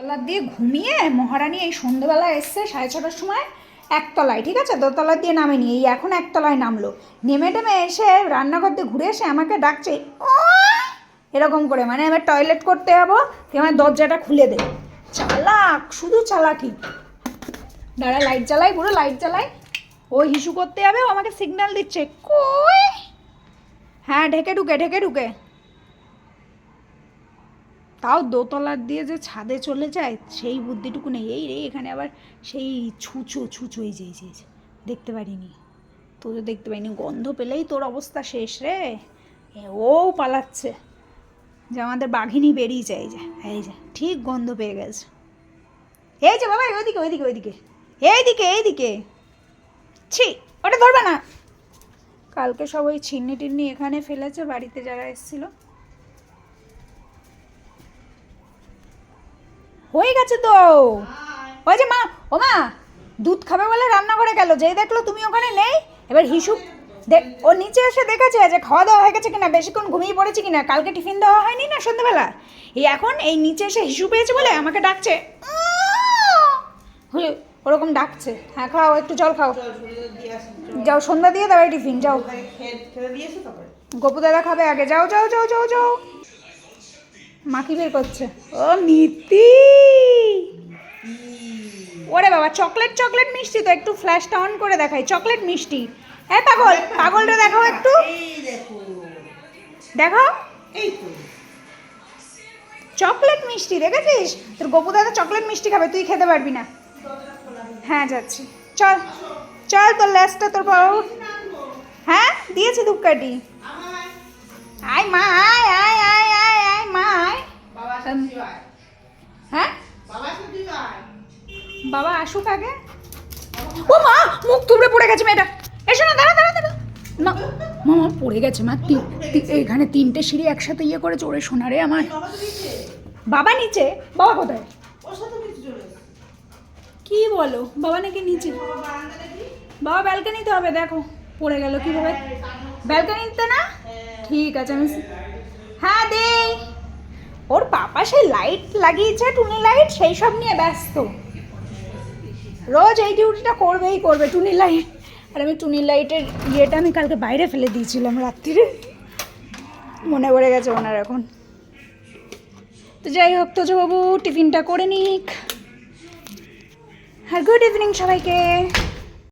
দোতলা দিয়ে ঘুমিয়ে মহারানী এই সন্ধ্যেবেলা এসছে 6:30টার সময় একতলায়, ঠিক আছে, দোতলা দিয়ে নামেনি, এই এখন একতলায় নামলো। নেমে টেমে এসে রান্নাঘর দিয়ে ঘুরে এসে আমাকে ডাকছে এরকম করে, মানে এবার টয়লেট করতে যাবো, তুই আমার দরজাটা খুলে দে। চালাক, শুধু চালাকি। দাঁড়া লাইট জ্বালাই, পুরো লাইট জ্বালাই। ও হিসু করতে যাবে, ও আমাকে সিগন্যাল দিচ্ছে কই। হ্যাঁ ঢেকে ঢুকে তাও দোতলার দিয়ে যে ছাদে চলে যায় সেই বুদ্ধিটুকু নেই। এই রে এখানে আবার সেই ছুঁচো এই যে দেখতে পারিনি, তোরও দেখতে পাইনি, গন্ধ পেলেই তোর অবস্থা শেষ রে। ও পালাচ্ছে যে আমাদের বাঘিনী বেরিয়ে যায়, এই যে ঠিক গন্ধ পেয়ে গেছে। এই যে বাবা এইদিকে ছি, ওটা ধরবে না। কালকে সব ওই ছিন্নি টিন্নি এখানে ফেলেছে, বাড়িতে যারা এসেছিল। হয়ে গেছে তো। ওই যে মা, ও মা দুধ খাবে বলে রান্নাঘরে গেল, যেই দেখলো তুমি ওখানে নেই, এবার হিসু ও নিচে এসে দেখেছে যে খাওয়া দাওয়া হয়ে গেছে কিনা, বেশিক্ষণ ঘুমিয়ে পড়েছে কিনা, কালকে টিফিন দেওয়া হয়নি না সন্ধ্যেবেলা, এই এখন এই নিচে এসে হিসু পেয়েছে বলে আমাকে ডাকছে, ওরকম ডাকছে। হ্যাঁ খাও, একটু জল খাও, যাও সন্ধ্যা দিয়ে দাও টিফিন, যাও। গপু দাদা খাবে আগে, যাও। মাখি বের করছে। ও মিতি, ওরে বাবা চকলেট মিষ্টি তো, একটু ফ্ল্যাশটা অন করে দেখাই, চকলেট মিষ্টি। হ্যাঁ পাগলটা দেখাও একটু, দেখাও চকলেট মিষ্টি, দেখেছিস? তোর গপু দাদা চকলেট মিষ্টি খাবে, তুই খেতে পারবি না। হ্যাঁ যাচ্ছি, চল তোর ল্যাসটা তোর বাবু। হ্যাঁ দিয়েছি ধূপকাঠি। আয় মা, আয় মা, আয়। হ্যাঁ বাবা আসুক আগে। ও মা মুখ থুবড়ে পড়ে গেছে মেয়েটা, এসো না, দাঁড়া না মামা পড়ে গেছে মা, এখানে 3টে সিঁড়ি একসাথে ইয়ে করে চড়ে শোনা রে আমার। বাবা নিচে, বাবা কোথায়? কি বলো, বাবা নাকি নিচে? বাবা ব্যালকনিতে হবে, দেখো পড়ে গেল কিভাবে। ব্যালকনিতে না, ঠিক আছে আমি, হ্যাঁ দে। ওর পাপা সেই লাইট লাগিয়েছে, টুনি লাইট, সেই সব নিয়ে ব্যস্ত। রোজ এই ডিউটিটা করবে টুনি লাইট। আর আমি টুনি লাইটের ইয়েটা আমি কালকে বাইরে ফেলে দিয়েছিলাম রাত্রিরে, মনে পড়ে গেছে ওনার এখন। তো যাই হোক, তোজবাবু টিফিনটা করে নিক। আর গুড ইভিনিং সবাইকে।